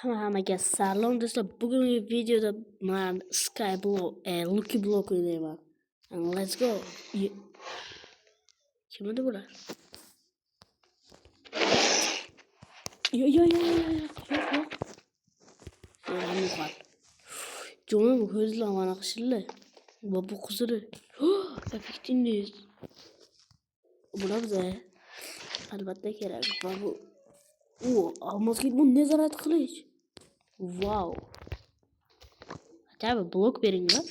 Hammaga salom do'stlar. Bugungi videoda men Skyblock, Lucky Block o'ynayman. Let's go. Kim edi bular? Yo. Yo'q. Jo'nim ko'zlar mana qishillar. Bu qiziri. Effektingiz. Bular bize albatta kerak. Va bu almosga bu nazorat qilish. Wow. Tabii blok veringlar.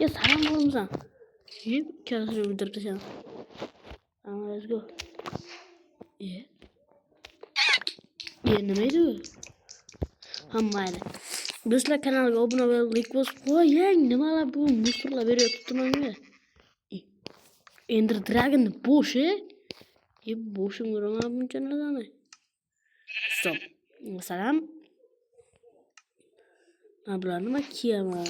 Ya salam bo'lmsan. Yeb kasri bitirdim. Let's go. Nima edi? Hammayli. Do'stlar kanalga obuna bo'lib, like bosib qo'ying. Nimalar bu musorlar beryapti menga? Ender Dragon bo'shi? Bo'shim ko'raman buncha narsani. Stop. Salam. Bular nima kiyaman?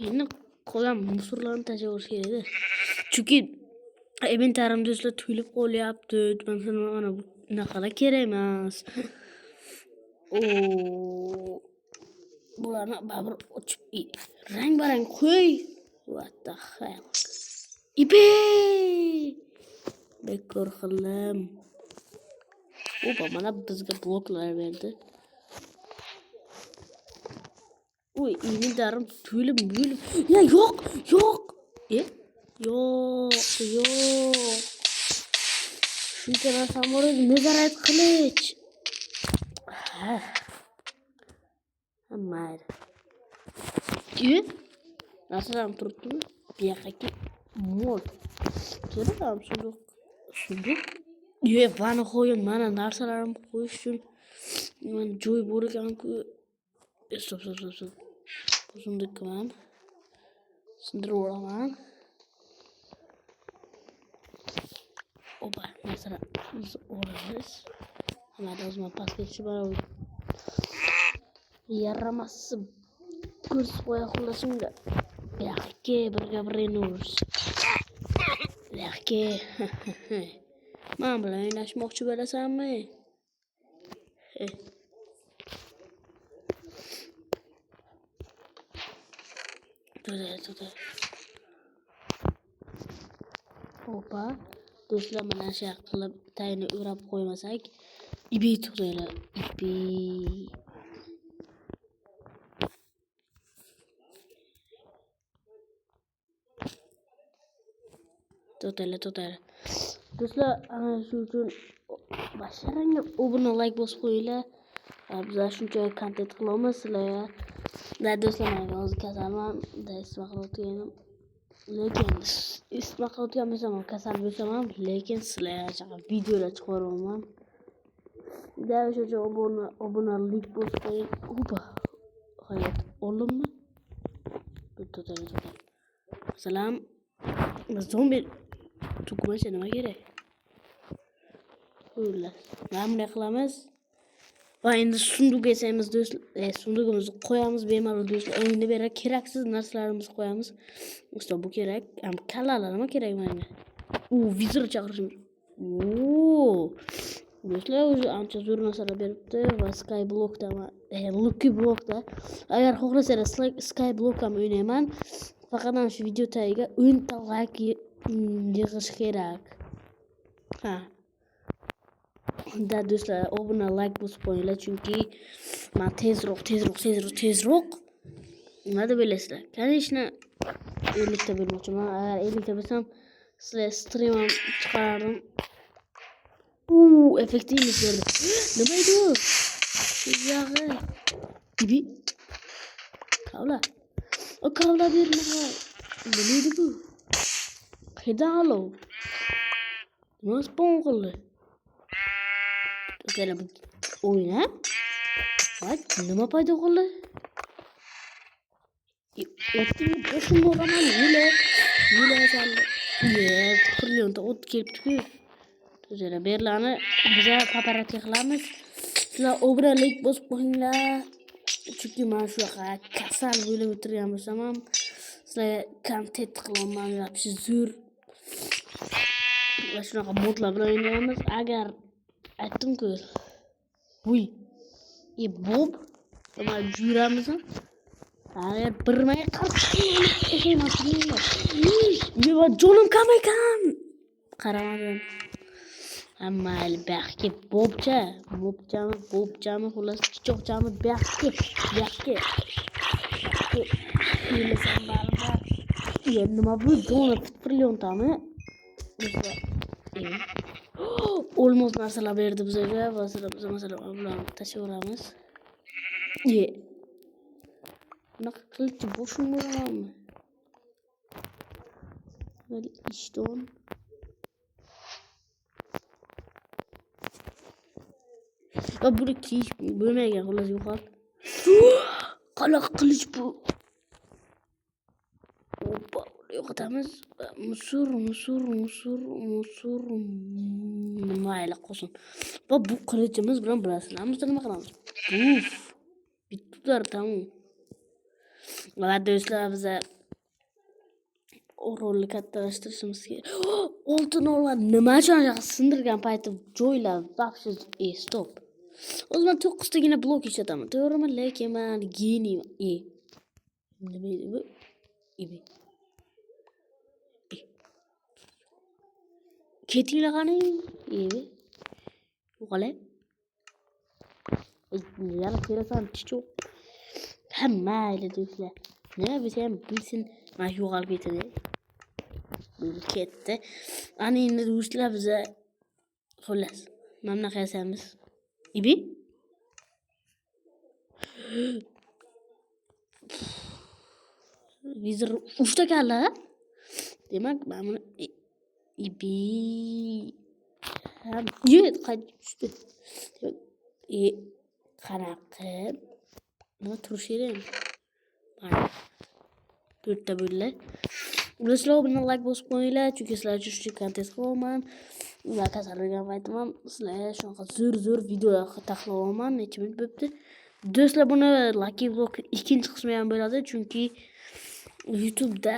Endi qolgan musorlarni tashlab kerak edi. Chunki inventarim do'stlar to'lib qolyapti. Mana bu naqalar kerak emas. Bularni baribir ochib rang-barang qo'y. What the hell? Ibe! Bekor qilim. Mana bizga bloklar berdi. Inventarim to'lib. Ya yo'q. Yo'q. Shuncha narsam bor edi, nazorat qilish. Mayli. Narsalarım turibdi. Bu yoqqa mol. Ko'raman sunduq. Vani qo'ying, mana narsalarim qo'yish uchun men joy bor ekan-ku. Stop. Bu sunduqqa men sindirib olaman. Mesela olabilir. Ama lazım paspetçi var. Yaramazsı. Kurs koya kulasın da. Belki bergabrenurs. Belki. Ben bile oynaşmakçı belesem mi? Dur. Hoppa. Do'stlar mana shu qilib tayini o'rab qo'ymasak, ibi to'g'rilar. To'g'ri. Do'stlar, ana shu uchun basharanga obuna like bosib qo'yinglar. Biz shuncha kontent qilamiz sizlarga. Do'stlar, men hozir kasalman, lekin isitma qilayotgan kasal bo'lsam ham, lekin sizlarga videolar chiqaraman. O'sha obunalik bosib qo'ying. Hayot oldimmi? To'g'ri. Salam. Zombi tugmacha nima kerak? Mana bunday qilamiz. Va endi sunduq yasaymiz do'stlar. Sunduqimizni qo'yamiz bemalol do'stlar. Endi berib keraksiz narsalarimizni qo'yamiz. Do'stlar bu kerak. Kallalar nima kerak menga? Vizor chaqirishim. Do'stlar o'zi ancha zo'r narsalar beribdi va Skyblockda, Lucky Blockda. Agar xohlasangiz Skyblock ham o'ynayman. Faqat ana shu video tagiga 10 ta like yig'ish kerak. Do'stlar, obuna like bosib qo'yinglar chunki men tezroq nima deb bilasizlar? Конечно, 50 ta bo'lmoqchiman. Agar 50 ta bo'lsam, sizlar stream ham chiqarardim. Effektivlik berdi. Nima edi bu? Yog'i. Ibi. Kavla berma. Nima edi bu? Qidalo. Nima spawn qildi? Do'stlar, bu o'yna. Nima paydo qildi? O'tni bo'laman, yila saldi. Trillionta o't kelibdi-ku. Do'stlar, berlarni biza paparatsiya qilamiz. Sizlar obunalik bosib qo'yinglar. Chunki men shu yoqqa kasal bo'lib o'tirgan bo'lsam ham, sizlarga kontent qilaman yapshi zo'r va shunaqa modlar bilan o'ynaymiz. Agar aytdim-ku, vuy bob nima juramizmi? Agar bir may qarshi jonim kam ekan. Qaramadim. Mayli baxtga bobchami xullas pichoqchami baxtga yemesam baribir. Nima bu joni trilyontami? Olmos narsalar berdi bizga. Masalan, ularni tashlaveramiz. Bunaqa qilichi boshim bo'ladimi? Vali ishton. Va buni kiyish bo'lmagan xullas yo'qol. Qaloq qilich bu. Oppa, yo'qotamiz. Musur. Mayli qo'sin. Va bu qilichimiz bilan bilasizlar, nima qilamiz? Uf. Bittular tamom. Va do'stlar biz orolni kattalashtirishimiz kerak. Oltin olma nima uchun sindirgan paytim joylar vaqti stop. O'zim 9 tagina blok ishlataman. To'g'rimi? Lekin men geniyman. Nima edi bu? Ketinglar qani? Yo'qolay. Yana terasan chichoq. Mayli do'stlar. Nima bo'lsa ham bilsin, men yo'qolib ketadi. Bu ketdi. Ana endi do'stlar biz xullas mana qayasamiz. Vizir uchta kalla. Demak, men buni qaytdi. Qanaqa? Nima turish kerak? Mana 4 ta bo'ldi. Do'stlar, buni like bosib qo'yinglar, chunki sizlar uchun kontent qilaman. Va kasalligim aytaman, sizlarga shunaqa zo'r videolar taqiqlayman, necha minut bo'libdi. Do'stlar, buni Lucky Vlog ikkinchi qismi ham bo'ladi, chunki YouTube'da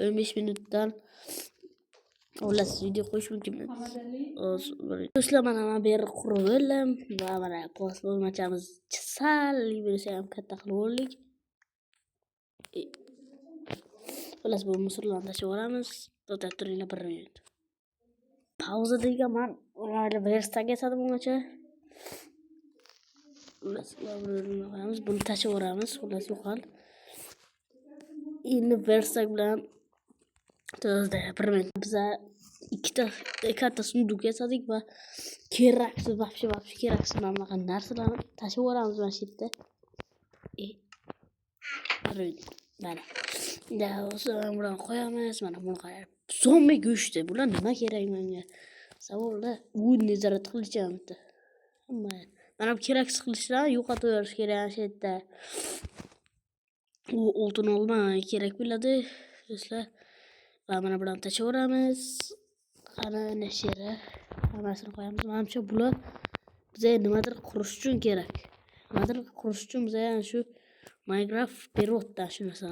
15 minutdan xullas video qo'yish mumkin. Do'stlar, mana bu yer qurib bo'ldim va mana plasmachamiz sal bo'lsa ham katta qilib oldik. Xullas bu musorlarni tashlaveramiz. To'xtab turinglar 1 minut. Pauza deganman. Ularni verstaga yasadim ungacha. Xullas buni tashlaveramiz. Xullas yo'qol. Endi verstag bilan to'g'rida 1 minut biz ikkita katta sunduq yasadik va keraksiz keraksiz mana narsalarni tashlaveramiz mana shu yerda. Mana. Bilan qo'yamiz. Mana buni qarang. Zombi go'shti. Bular nima kerak menga? Savolda u nazorat qilishyapti. Mana bu keraksiz qilishlar yo'qotib yuborish kerak shu yerda. U oltin olma kerak bo'ladi. Do'stlar, va mana bilan tashlaveramiz. Qani nashira hammasini qo'yamiz. Menimcha bular bizga nimadir qurish uchun kerak. Nimadir qurish uchun bizga shu Minecraft perotda shu narsa.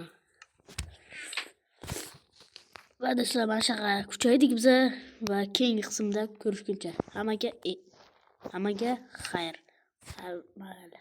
Va do'stlar, mana shaqa kuchaydik biz va keyingi qismda ko'rishguncha hammaga xayr. Mayli.